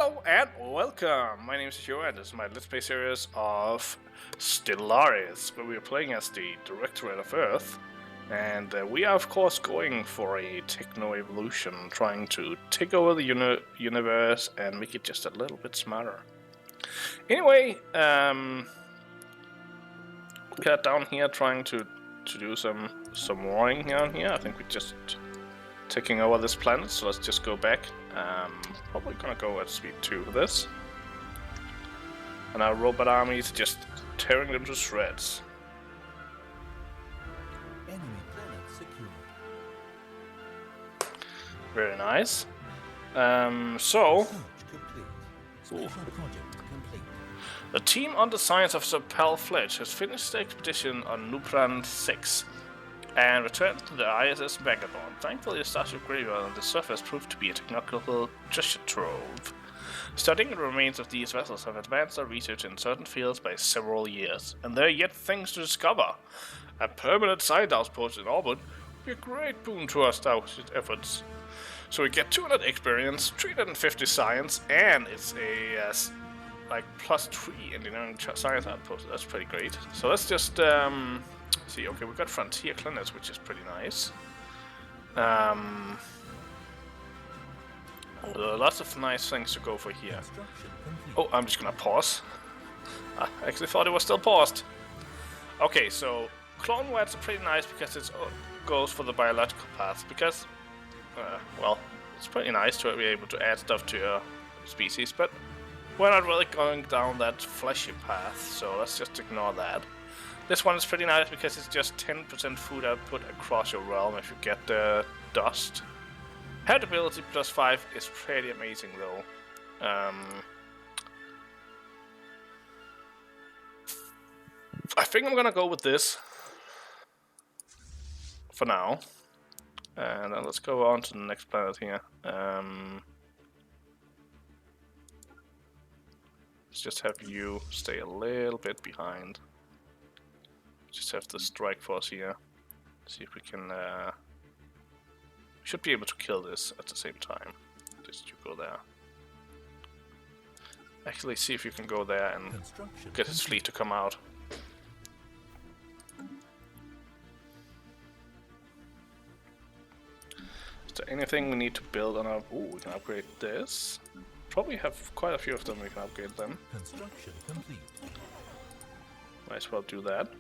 Hello and welcome! My name is Joe and this is my Let's Play series of Stellaris, where we are playing as the Directorate of Earth. And we are of course going for a Techno Evolution, trying to take over the universe and make it just a little bit smarter. Anyway, we got down here trying to do some warring down here. I think we're just taking over this planet, so let's just go back. Probably gonna go at speed 2 for this. And our robot army is just tearing them to shreds. Enemy planet secured. Very nice. Research complete. Special project complete. The team on the science of Sir Fledge has finished the expedition on Nupran 6 and returned to the ISS Vagabond. Thankfully, the starship graveyard on the surface proved to be a technological treasure trove. Studying the remains of these vessels have advanced our research in certain fields by several years, and there are yet things to discover. A permanent science outpost in orbit would be a great boon to our starship efforts. So we get 200 experience, 350 science, and it's a like +3 engineering science outpost. That's pretty great. So let's just see. Okay, we've got frontier planets, which is pretty nice. Lots of nice things to go for here. Oh, I'm just gonna pause. I actually thought it was still paused. Okay, so clone wets are pretty nice because it goes for the biological path. Because, well, it's pretty nice to be able to add stuff to your species, but we're not really going down that fleshy path, so let's just ignore that. This one is pretty nice because it's just 10% food output across your realm if you get the dust. Habitability +5 is pretty amazing though. I think I'm gonna go with this for now. And then let's go on to the next planet here. Let's just have you stay a little bit behind. Just have the strike force here. See if we can. Should be able to kill this at the same time. Just you go there. Actually, see if you can go there and get his fleet to come out. Is there anything we need to build on our? Ooh, we can upgrade this. Probably have quite a few of them. We can upgrade them. Construction complete. Might as well do that.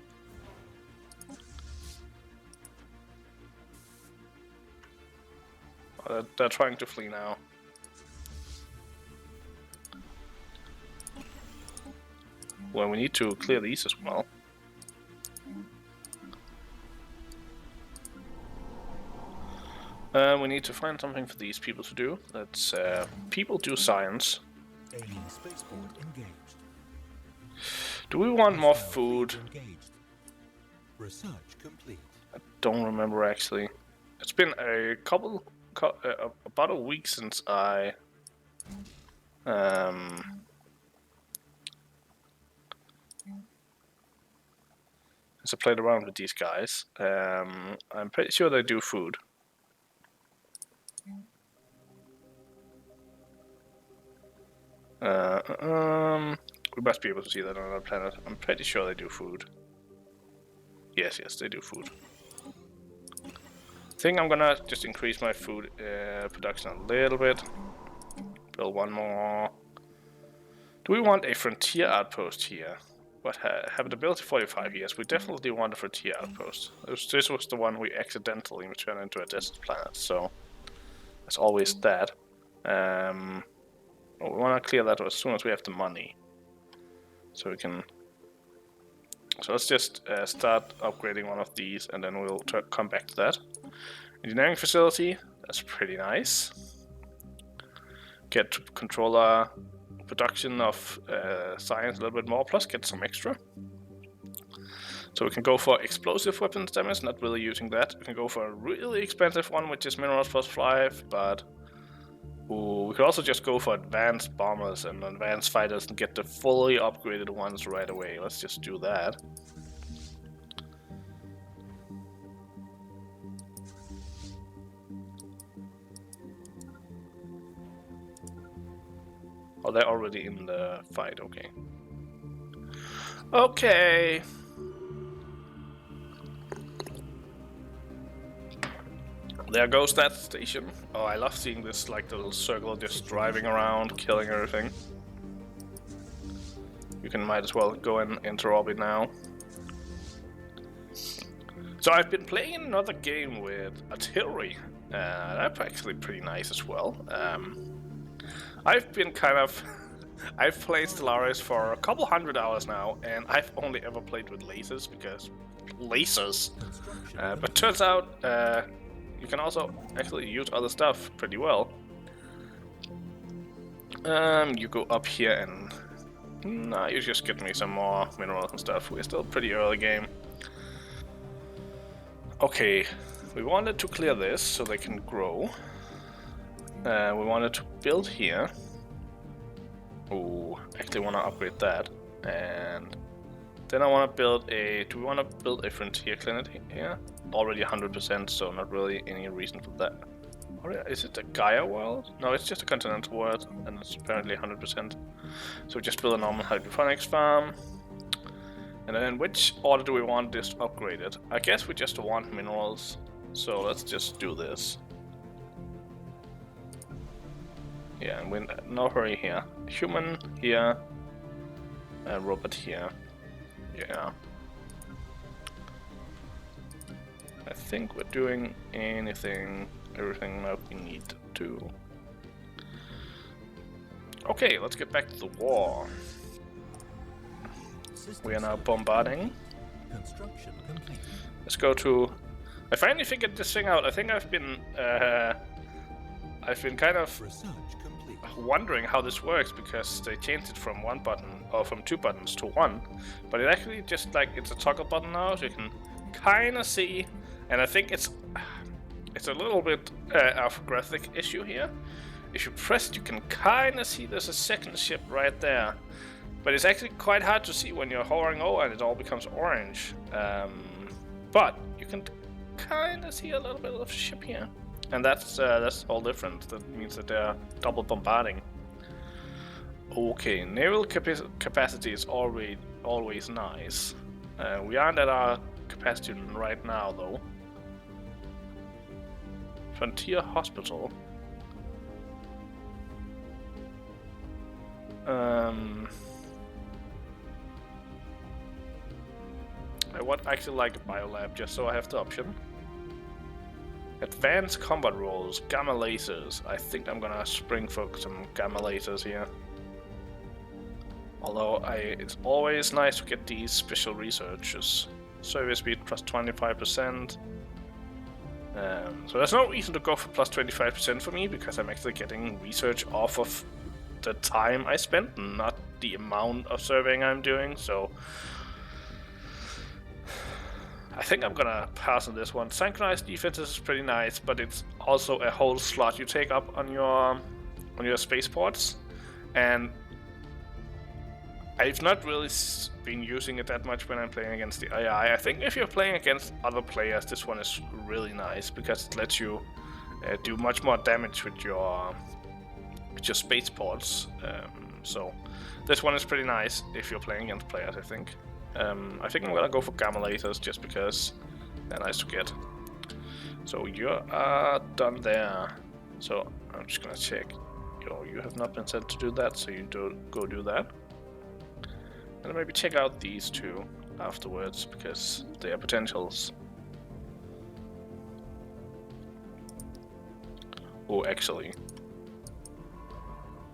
They're trying to flee now. Well, we need to clear these as well. We need to find something for these people to do. Let's people do science. Alien spaceport engaged. Do we want more food? Engaged. Research complete. I don't remember actually. It's been a couple. About a week since I played around with these guys. I'm pretty sure they do food. We must be able to see that on our planet. I'm pretty sure they do food. Yes, they do food. I think I'm gonna just increase my food production a little bit. Build one more. Do we want a frontier outpost here? What habitability 45 years? We definitely want a frontier outpost. This was the one we accidentally turned into a desert planet, so there's always that. We want to clear that as soon as we have the money, so we can. So let's just start upgrading one of these, and then we'll come back to that. Engineering facility, that's pretty nice. Get to control our production of science a little bit more, plus get some extra. So we can go for explosive weapons damage, not really using that. We can go for a really expensive one, which is minerals +5, but we could also just go for advanced bombers and advanced fighters and get the fully upgraded ones right away. Let's just do that. Oh, they're already in the fight, okay. Okay. There goes that station. Oh, I love seeing this, like, the little circle just driving around, killing everything. You can might as well go into orbit now. So I've been playing another game with artillery. That's actually pretty nice as well. I've been kind of... I've played Stellaris for a couple hundred hours now, and I've only ever played with lasers, because... lasers! But turns out, you can also actually use other stuff pretty well. You go up here and... Nah, you just get me some more minerals and stuff. We're still pretty early game. Okay, we wanted to clear this so they can grow. We wanted to build here. Oh, actually want to upgrade that. And then I want to build a... Do we want to build a frontier clinic here? Already 100%, so not really any reason for that. Or is it a Gaia world? No, it's just a continental world, and it's apparently 100%. So just build a normal hydroponics farm. And then which order do we want this upgraded? I guess we just want minerals, so let's just do this. Yeah, and we're no hurry here. Human here, robot here. Yeah. I think we're doing everything that we need to. Okay, let's get back to the war. We are now bombarding. Construction complete. Let's go to... I finally figured this thing out. I think I've been kind of Research complete. wondering how this works, because they changed it from one button, or from two buttons to one. But it actually just like, it's a toggle button now, so you can kind of see. And I think it's a little bit of a graphic issue here. If you press it, you can kind of see there's a second ship right there. But it's actually quite hard to see when you're hovering over and it all becomes orange. But you can kind of see a little bit of ship here. And that's all different. That means that they're double bombarding. Okay, naval capacity is always nice. We aren't at our capacity right now, though. Frontier Hospital. I would actually like a biolab, just so I have the option. Advanced combat roles, gamma lasers. I think I'm gonna spring for some gamma lasers here. Although it's always nice to get these special researches. Survey speed plus 25%. So there's no reason to go for plus 25% for me, because I'm actually getting research off of the time I spent, not the amount of surveying I'm doing, so... I think I'm gonna pass on this one. Synchronized defense is pretty nice, but it's also a whole slot you take up on your spaceports, and I've not really been using it that much when I'm playing against the AI. I think if you're playing against other players, this one is really nice, because it lets you do much more damage with your spaceports. So this one is pretty nice if you're playing against players, I think. I think I'm gonna go for gamma lasers just because they're nice to get. So you are done there. So I'm just gonna check. You have not been sent to do that, so you go do that. And maybe check out these two afterwards, because they are potentials. Oh, actually,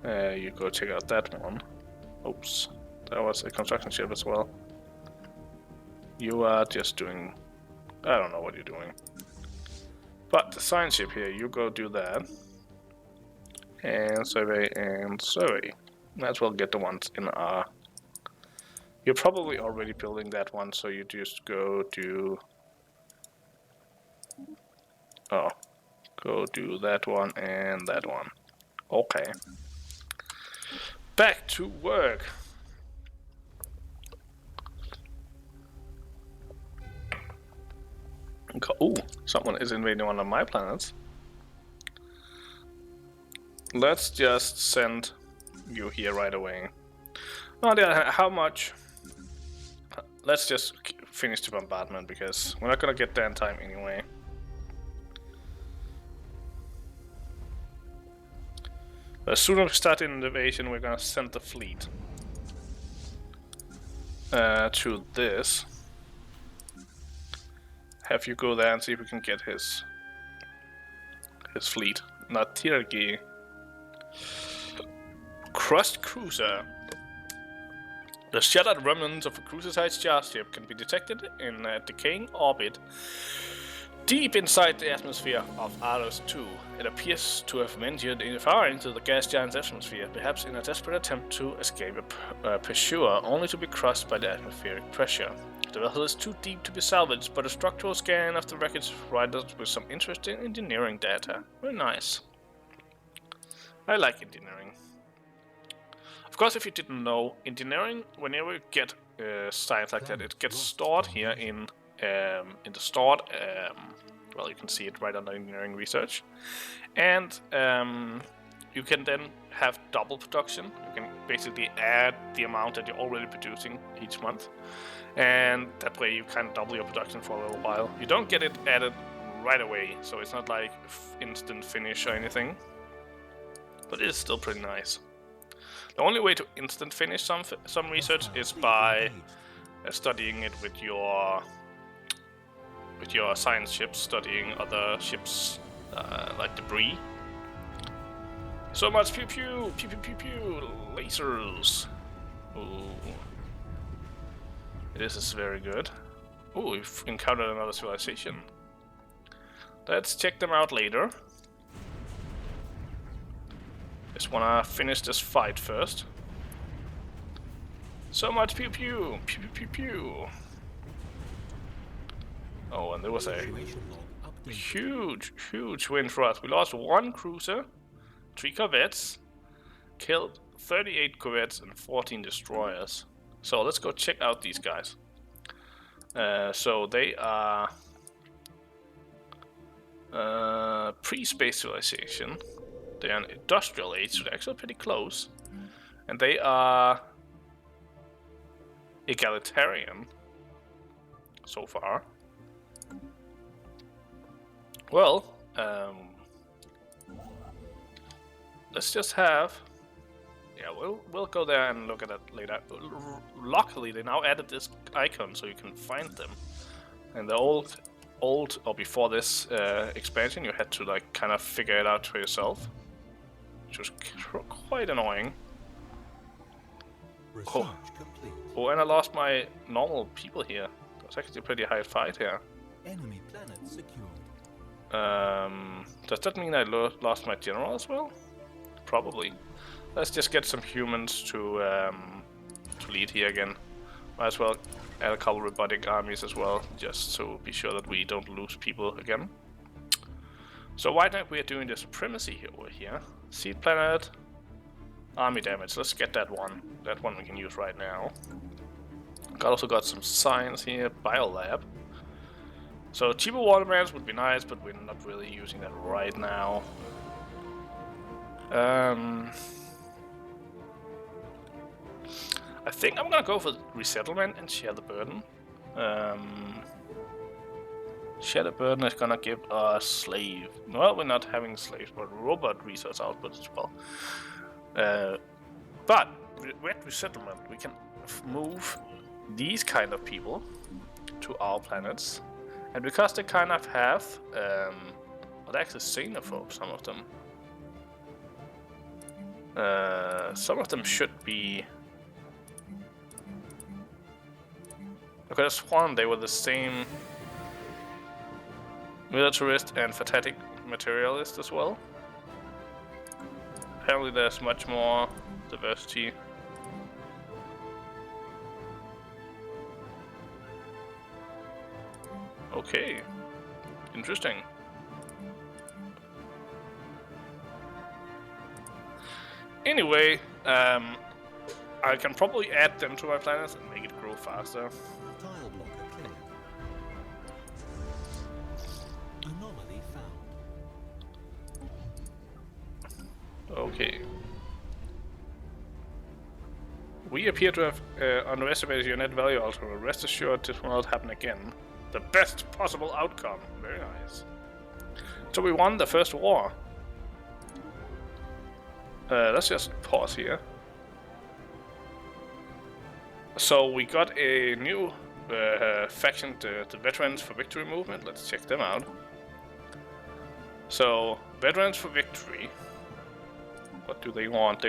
you go check out that one. Oops, that was a construction ship as well. You are just doing... I don't know what you're doing. But the science ship here, you go do that. And survey and survey. Might as well get the ones in our... You're probably already building that one, so you just go do... Oh. Go do that one and that one. Okay. Back to work. Oh, someone is invading one of my planets. Let's just send you here right away. On the other hand, how much? Let's just finish the bombardment because we're not gonna get there in time anyway. But as soon as we start an invasion, we're gonna send the fleet to this. Have you go there and see if we can get his fleet. Not Tirgi. Crushed cruiser. The shattered remnants of a cruiser-sized starship can be detected in a decaying orbit deep inside the atmosphere of Aros 2. It appears to have ventured far into the gas giant's atmosphere, perhaps in a desperate attempt to escape a pursuer, only to be crushed by the atmospheric pressure. The vessel is too deep to be salvaged, but a structural scan of the wreckage provides us with some interesting engineering data. Very nice. I like engineering. Of course, if you didn't know, engineering, whenever you get science like that, it gets stored here in the stored. Well, you can see it right under engineering research, and you can then have double production. You can basically add the amount that you're already producing each month, and that way you can double your production for a little while. You don't get it added right away, so it's not like instant finish or anything, but it is still pretty nice. The only way to instant finish some research is by studying it with your science ships, studying other ships like debris. So much pew pew pew pew pew pew lasers. Ooh, this is very good. Ooh, we've encountered another civilization. Let's check them out later. Just wanna finish this fight first. So much pew pew pew pew pew pew. Oh, and there was a huge win for us. We lost 1 cruiser, 3 corvettes, killed 38 corvettes and 14 destroyers. So let's go check out these guys. So they are pre-space civilization. They are an industrial age, so they're actually pretty close. And they are egalitarian so far. Well, let's just have... Yeah, we'll go there and look at that later. Luckily, they now added this icon so you can find them. And the old or before this expansion, you had to like kind of figure it out for yourself, which was quite annoying. Oh, and I lost my normal people here. That's actually a pretty high fight here. Enemy planet secured. Does that mean I lost my general as well? Probably. Let's just get some humans to lead here again. Might as well add a couple robotic armies as well, just to be sure that we don't lose people again. So right now we are doing the supremacy over here. Seed planet, army damage. Let's get that one. That one we can use right now. Also got some science here, biolab. So cheaper waterbands would be nice, but we're not really using that right now. I think I'm gonna go for resettlement and share the burden. Share the burden is gonna give us slave. Well, we're not having slaves, but robot resource output as well. But with resettlement, we can move these kind of people to our planets. And because they kind of have, well, they're actually xenophobe, some of them. Some of them should be... Okay, there's one, they were the same militarist and fanatic materialist as well. Apparently there's much more diversity. Okay, interesting. Anyway, I can probably add them to my planets and make it grow faster. Tile blocker cleared. Anomaly found. Okay. We appear to have underestimated your net value, Ultra. Rest assured this will not happen again. The best possible outcome. Very nice. So we won the first war. Let's just pause here. So we got a new faction, the Veterans for Victory movement. Let's check them out. So, Veterans for Victory. What do they want?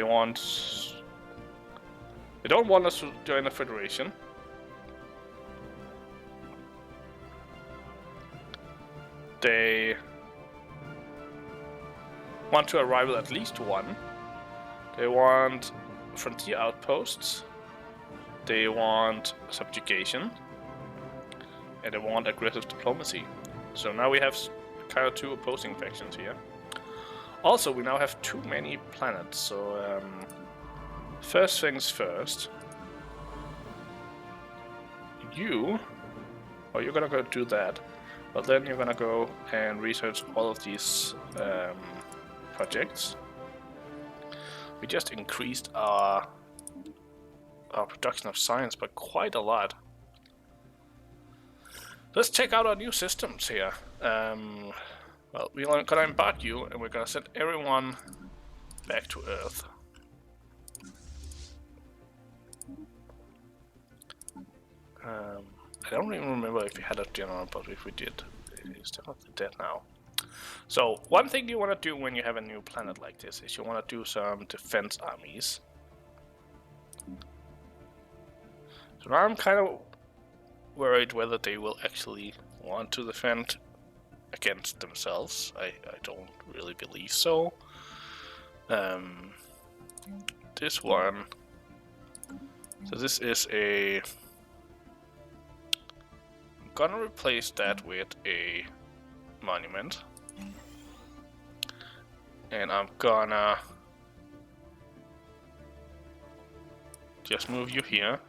They don't want us to join the Federation. They want to arrive at least one. They want frontier outposts. They want subjugation. And they want aggressive diplomacy. So now we have kind of two opposing factions here. Also, we now have too many planets, so first things first. You're gonna go do that, but then you're gonna go and research all of these projects. We just increased our production of science by quite a lot. Let's check out our new systems here. Well, we're gonna embark you, and we're gonna send everyone back to Earth. I don't even remember if we had a general, but if we did, he's definitely dead now. So, one thing you want to do when you have a new planet like this is you want to do some defense armies. So now I'm kind of worried whether they will actually want to defend against themselves. I don't really believe so. This one. So this is a... I'm gonna replace that with a monument. And I'm gonna just move you here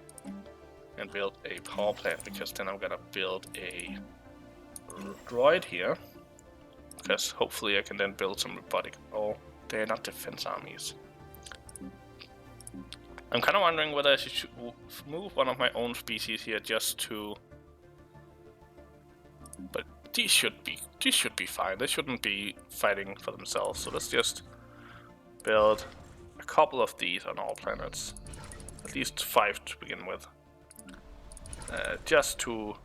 and build a power plant, because then I'm gonna build a droid here, because hopefully I can then build some robotic. Oh, they're not defense armies. I'm kind of wondering whether I should move one of my own species here just to. But these should be fine. They shouldn't be fighting for themselves. So let's just build a couple of these on all planets, at least 5 to begin with, just to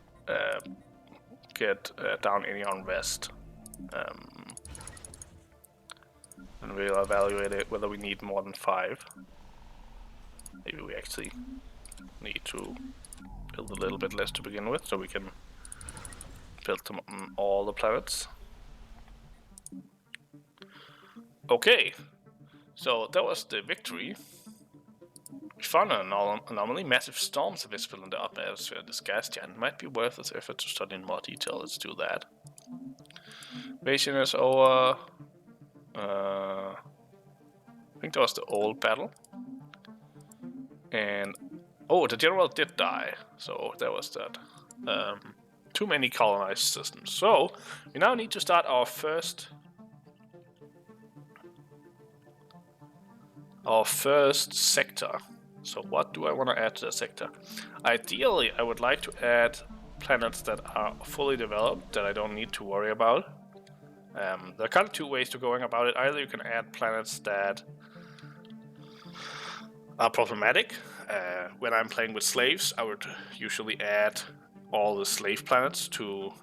get down any unrest. And we'll evaluate it whether we need more than 5. Maybe we actually need to build a little bit less to begin with, so we can build them on all the planets. Okay, so that was the victory. We found an anomaly. Massive storms are visible in the upper atmosphere of this gas giant. It might be worth its effort to study in more detail. Let's do that. Invasion is over. I think that was the old battle. And oh, the general did die. So that was that. Too many colonized systems. So we now need to start our first sector. So what do I want to add to the sector? Ideally, I would like to add planets that are fully developed, that I don't need to worry about. There are kind of 2 ways to going about it. Either you can add planets that are problematic. When I'm playing with slaves, I would usually add all the slave planets to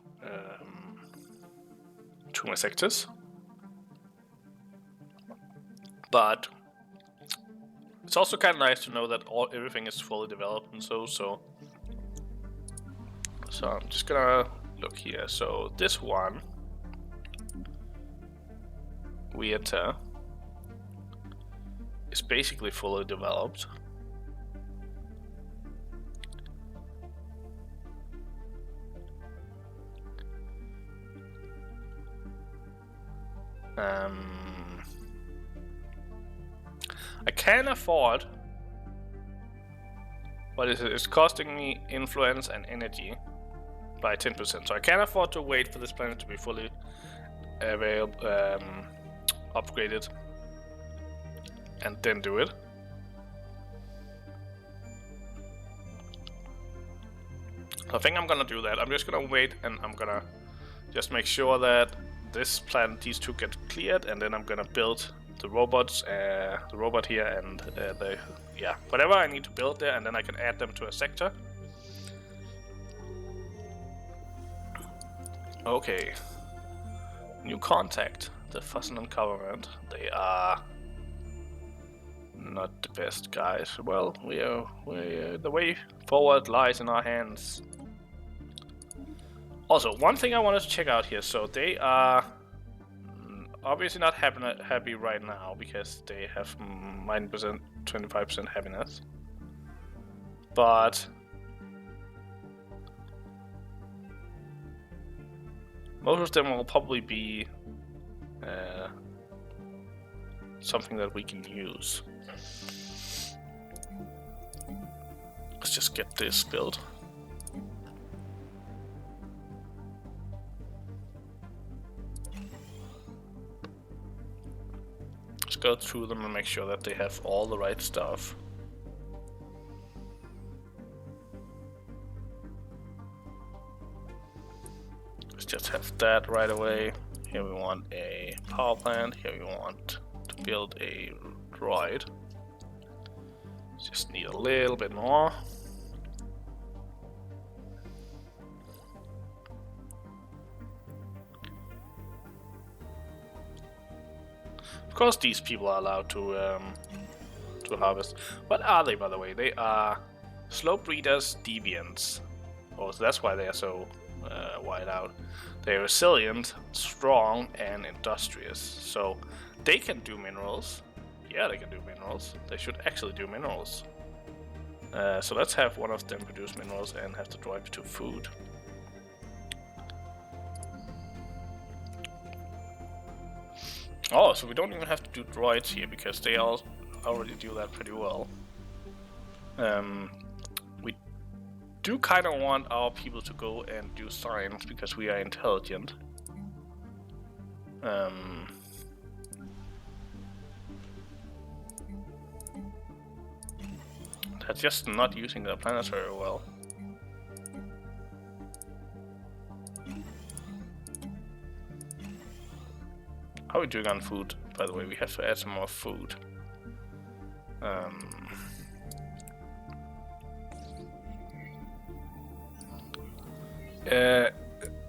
my sectors. But it's also kind of nice to know that everything is fully developed and so I'm just gonna look here. So this one, Weirta, is basically fully developed. I can afford, but it's costing me influence and energy by 10%. So I can afford to wait for this planet to be fully available, upgraded, and then do it. I think I'm gonna do that. I'm just gonna wait, and I'm gonna just make sure that this planet, these two get cleared, and then I'm gonna build the robots, the robot here, and whatever I need to build there, and then I can add them to a sector. Okay. New contact. The Fussin government. They are not the best guys. Well, the way forward lies in our hands. Also, one thing I wanted to check out here. So they are obviously not happy right now because they have 9%, 25% happiness. But most of them will probably be something that we can use. Let's just get this built. Let's go through them and make sure that they have all the right stuff. Let's just have that right away. Here we want a power plant. Here we want to build a droid. Just need a little bit more. Of course, these people are allowed to harvest. What are they, by the way? They are slow breeders, deviants. Oh, so that's why they are so wide out. They're resilient, strong, and industrious. So they can do minerals. Yeah, they can do minerals. They should actually do minerals. So let's have one of them produce minerals and have the droid to food. Oh, so we don't even have to do droids here because they all already do that pretty well. We do kind of want our people to go and do science because we are intelligent. They're just not using their planets very well. How are we doing on food? By the way, we have to add some more food.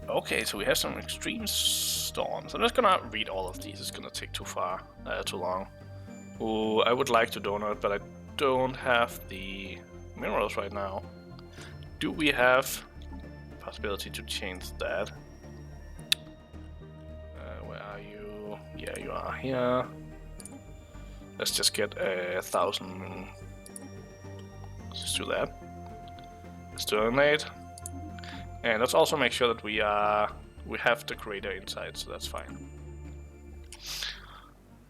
Okay, so we have some extreme storms. I'm just gonna read all of these. It's gonna take too long. Ooh, I would like to donate, but I don't have the minerals right now. Do we have possibility to change that? Where are you? Yeah, you are here. Let's just get 1,000. Let's just do that. Let's donate. And let's also make sure that we have the creator inside, so that's fine.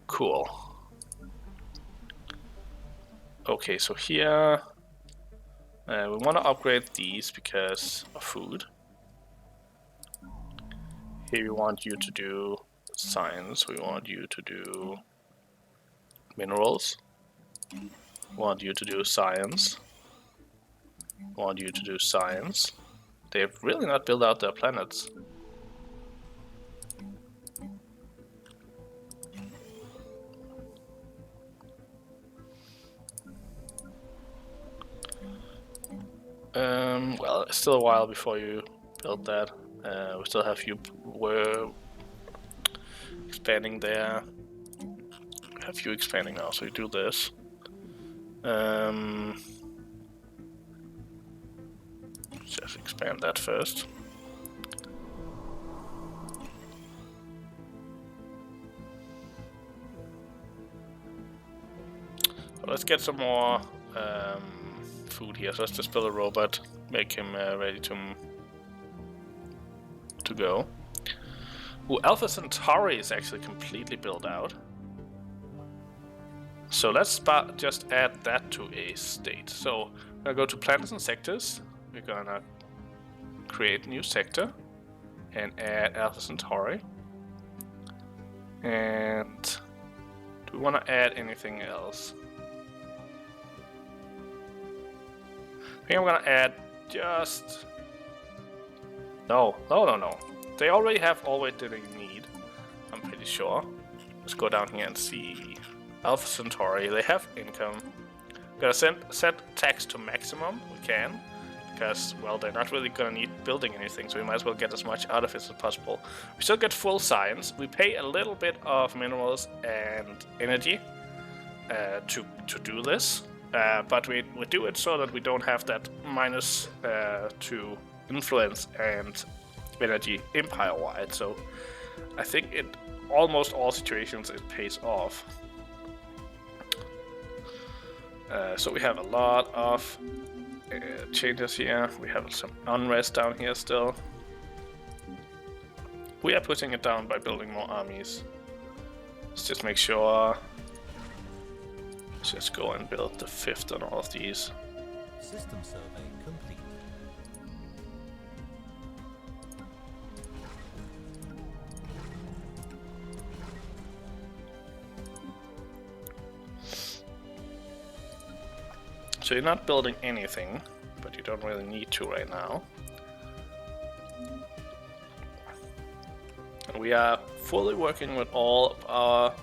Cool. Okay, so here we want to upgrade these because of food. Here we want you to do science. We want you to do minerals. We want you to do science. We want you to do science. They have really not built out their planets. Well, it's still a while before you build that. We still have you expanding there. We have you expanding now, so you do this. Just expand that first. So let's get some more food here. So let's just build a robot, make him ready to go. Ooh, Alpha Centauri is actually completely built out. So let's just add that to a state. So we're gonna go to planets and sectors. We're gonna create a new sector and add Alpha Centauri. And do we want to add anything else? I think I'm gonna add just No. They already have all what they need, I'm pretty sure. Let's go down here and see. Alpha Centauri, they have income. Gonna set tax to maximum, we can. Because, well, they're not really gonna need building anything, so we might as well get as much out of it as possible. We still get full science. We pay a little bit of minerals and energy to do this. But we do it so that we don't have that minus to influence and energy empire-wide. So I think in almost all situations it pays off. So we have a lot of changes here. We have some unrest down here still. We are putting it down by building more armies. Let's just make sure. Let's just go and build the 5th on all of these. System survey complete. So you're not building anything, but you don't really need to right now. And we are fully working with all of our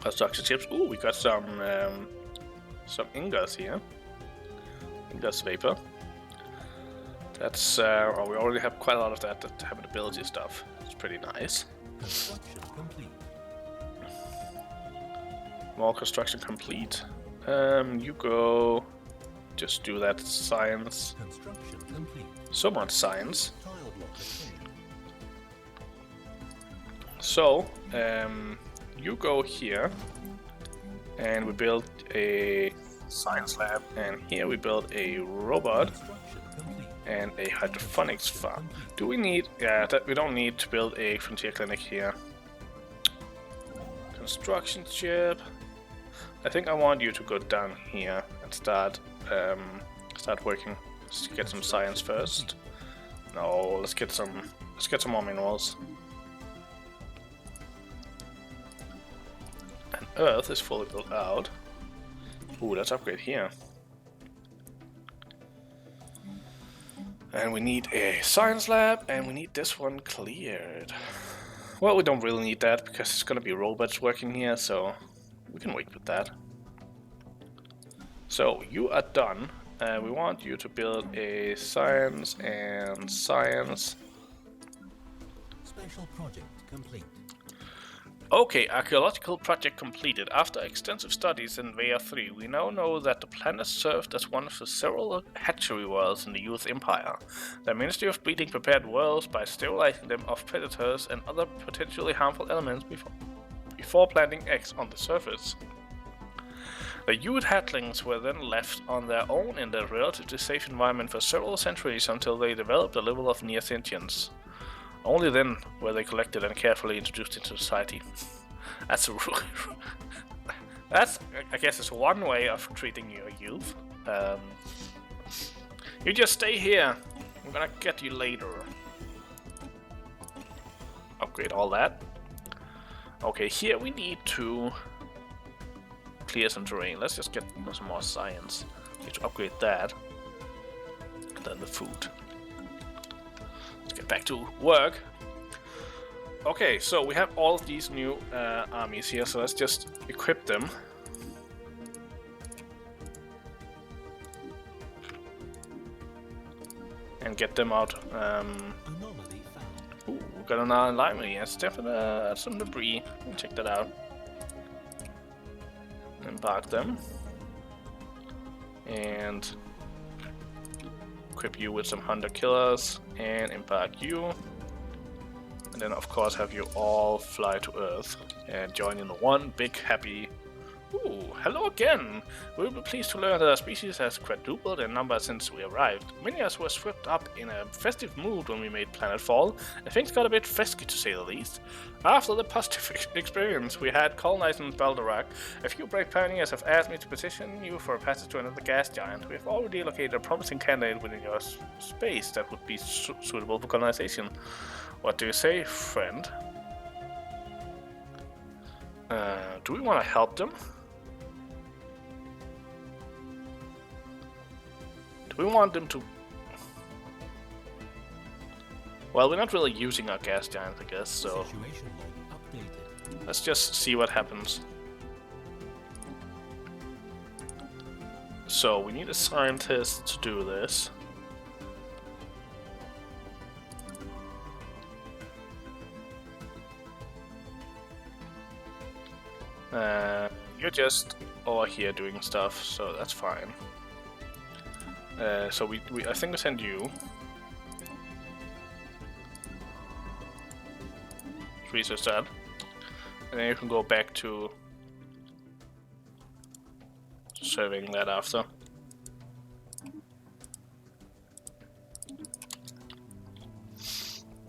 construction chips. Ooh, we got some ingots here. Ingots vapor. That's well, we already have quite a lot of that habitability stuff. It's pretty nice. Construction complete. More construction complete. You go. Just do that science. Construction complete. So much science. Tile block obtained. So, you go here, and we build a science lab, and here we build a robot Construction complete. and a hydroponics farm. Do we need? Yeah, we don't need to build a frontier clinic here. Construction chip. I think I want you to go down here and start working. Let's get some science first. No, let's get some more minerals. And Earth is fully built out. Ooh, let's upgrade here. And we need a science lab, and we need this one cleared. Well, we don't really need that because it's gonna be robots working here, so we can wait with that. So you are done. We want you to build a science and science. Special project complete. Okay, archaeological project completed. After extensive studies in Vea 3, we now know that the planet served as one of the several hatchery worlds in the Youth Empire. The Ministry of Breeding prepared worlds by sterilizing them of predators and other potentially harmful elements before planting eggs on the surface. The Youth hatchlings were then left on their own in their relatively safe environment for several centuries until they developed a level of near sentience. Only then were they collected and carefully introduced into society. That's I guess, is one way of treating your youth. You just stay here. I'm gonna get you later. Upgrade all that. Okay, here we need to clear some terrain. Let's just get some more science. Need to upgrade that. And then the food. Let's get back to work. Okay, so we have all of these new armies here, so let's just equip them. And get them out. Anomaly found. Ooh, we got an alignment here. It's definitely some debris. Check that out. Embark them. And equip you with some hunter killers. And embark you. And then of course have you all fly to Earth. And join in one big happy... Ooh, hello again! We'll be pleased to learn that our species has quadrupled in number since we arrived. Many of us were swept up in a festive mood when we made planetfall, and things got a bit frisky to say the least. After the positive experience we had colonizing Baldorak, a few brave pioneers have asked me to petition you for a passage to another gas giant. We have already located a promising candidate within your space that would be suitable for colonization. What do you say, friend? Do we want to help them? Do we want them to Well, we're not really using our gas giants, I guess, so Situation log updated. let's just see what happens. So we need a scientist to do this. You're just over here doing stuff, so that's fine. So I think we send you. Research that, and then you can go back to serving that after.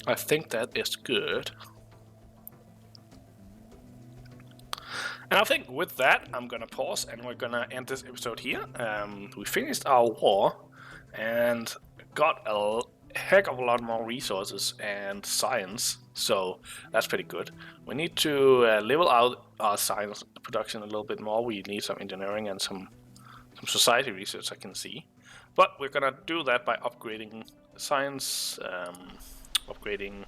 I think that is good. And I think with that, I'm gonna pause and we're gonna end this episode here. We finished our war and got a heck of a lot more resources and science, so that's pretty good. We need to level out our science production a little bit more. We need some engineering and some society research, I can see. But we're gonna do that by upgrading science, upgrading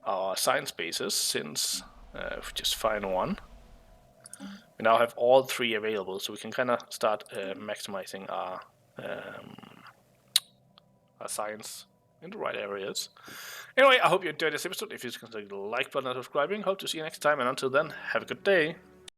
our science bases, since if we just find one. We now have all three available, so we can kind of start maximizing our science in the right areas. Anyway, I hope you enjoyed this episode. If you consider the like button and subscribing, hope to see you next time, and until then, have a good day.